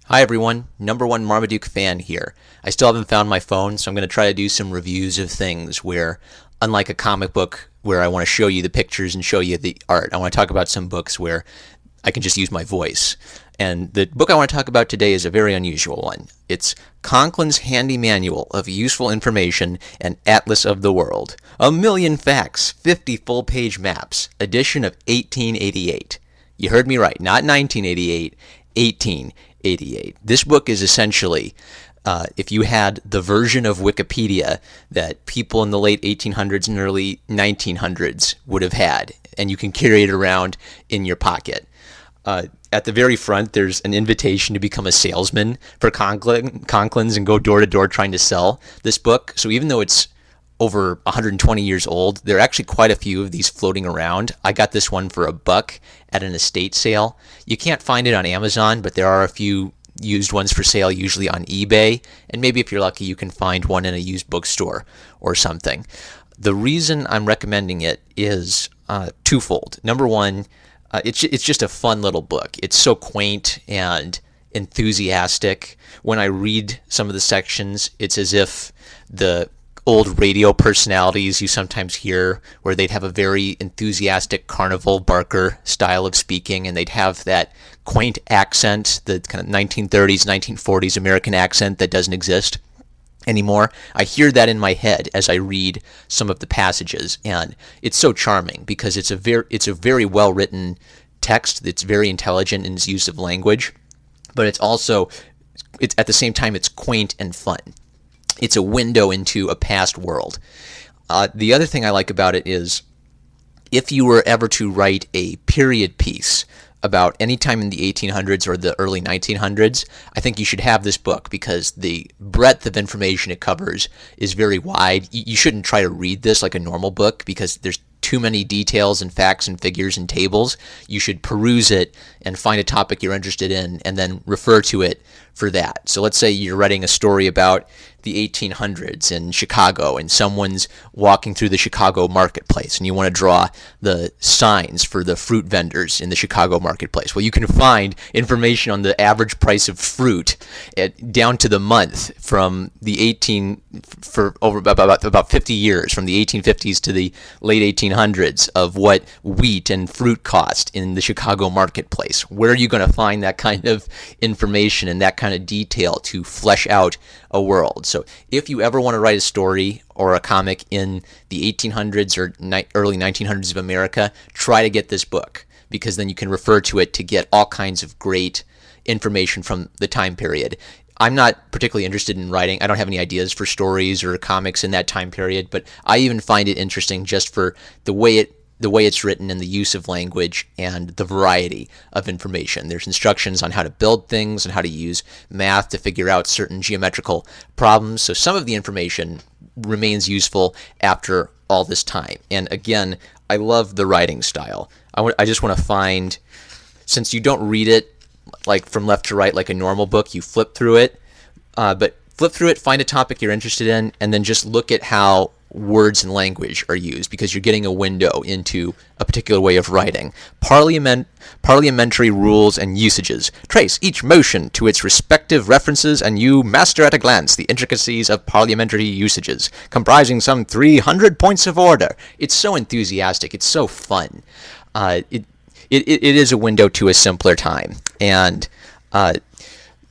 Hi everyone, number one Marmaduke fan here. I still haven't found my phone, so I'm going to try to do some reviews of things where, unlike a comic book where I want to show you the pictures and show you the art, I want to talk about some books where I can just use my voice. And the book I want to talk about today is a very unusual one. It's Conklin's Handy Manual of Useful Information and Atlas of the World. A Million Facts, 50 full-page maps, edition of 1888. You heard me right, not 1988, 1888. This book is essentially, if you had the version of Wikipedia that people in the late 1800s and early 1900s would have had, and you can carry it around in your pocket. At the very front, there's an invitation to become a salesman for Conklin's and go door to door trying to sell this book. So even though it's over 120 years old, there are actually quite a few of these floating around. I got this one for $1 at an estate sale. You can't find it on Amazon, but there are a few used ones for sale, usually on eBay. And maybe if you're lucky, you can find one in a used bookstore or something. The reason I'm recommending it is twofold. Number one, it's just a fun little book. It's so quaint and enthusiastic. When I read some of the sections, it's as if the old radio personalities you sometimes hear, where they'd have a very enthusiastic Carnival barker style of speaking, and they'd have that quaint accent, the kind of 1930s, 1940s American accent that doesn't exist anymore. I hear that in my head as I read some of the passages, and it's so charming because it's a very well written text that's very intelligent in its use of language, but it's at the same time it's quaint and fun. It's a window into a past world. The other thing I like about it is, if you were ever to write a period piece about any time in the 1800s or the early 1900s, I think you should have this book because the breadth of information it covers is very wide. You shouldn't try to read this like a normal book because there's too many details and facts and figures and tables. You should peruse it and find a topic you're interested in and then refer to it for that. So let's say you're writing a story about the 1800s in Chicago and someone's walking through the Chicago marketplace and you want to draw the signs for the fruit vendors in the Chicago marketplace. Well, you can find information on the average price of fruit down to the month from for over about 50 years, from the 1850s to the late 1800s, of what wheat and fruit cost in the Chicago marketplace. Where are you going to find that kind of information and that kind of detail to flesh out a world? So if you ever want to write a story or a comic in the 1800s or early 1900s of America, try to get this book, because then you can refer to it to get all kinds of great information from the time period. I'm not particularly interested in writing. I don't have any ideas for stories or comics in that time period, but I even find it interesting just for the way it's written and the use of language and the variety of information. There's instructions on how to build things and how to use math to figure out certain geometrical problems. So some of the information remains useful after all this time. And again, I love the writing style. I just want to find, since you don't read it like from left to right like a normal book, you flip through it, find a topic you're interested in, and then just look at how words and language are used, because you're getting a window into a particular way of writing. Parliamentary rules and usages. Trace each motion to its respective references, and you master at a glance the intricacies of parliamentary usages, comprising some 300 points of order. It's so enthusiastic. It's so fun. It is a window to a simpler time. And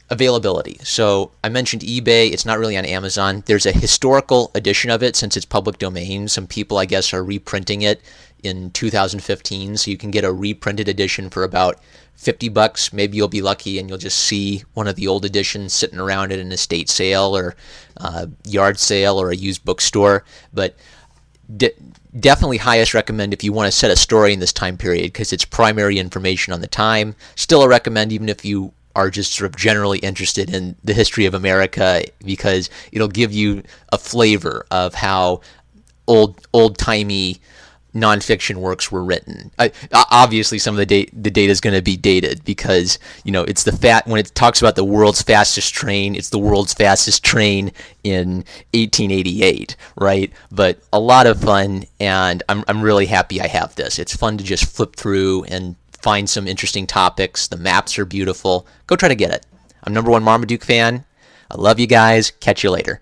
availability. So I mentioned eBay. It's not really on Amazon. There's a historical edition of it since it's public domain. Some people, I guess, are reprinting it in 2015. So you can get a reprinted edition for about $50. Maybe you'll be lucky and you'll just see one of the old editions sitting around at an estate sale or yard sale or a used bookstore. But definitely highest recommend if you want to set a story in this time period, because it's primary information on the time. Still a recommend even if you are just sort of generally interested in the history of America, because it'll give you a flavor of how old-timey nonfiction works were written. Obviously, some of the data is going to be dated because, it's when it talks about the world's fastest train, it's the world's fastest train in 1888, right? But a lot of fun, and I'm really happy I have this. It's fun to just flip through and find some interesting topics. The maps are beautiful. Go try to get it. I'm number one Marmaduke fan. I love you guys. Catch you later.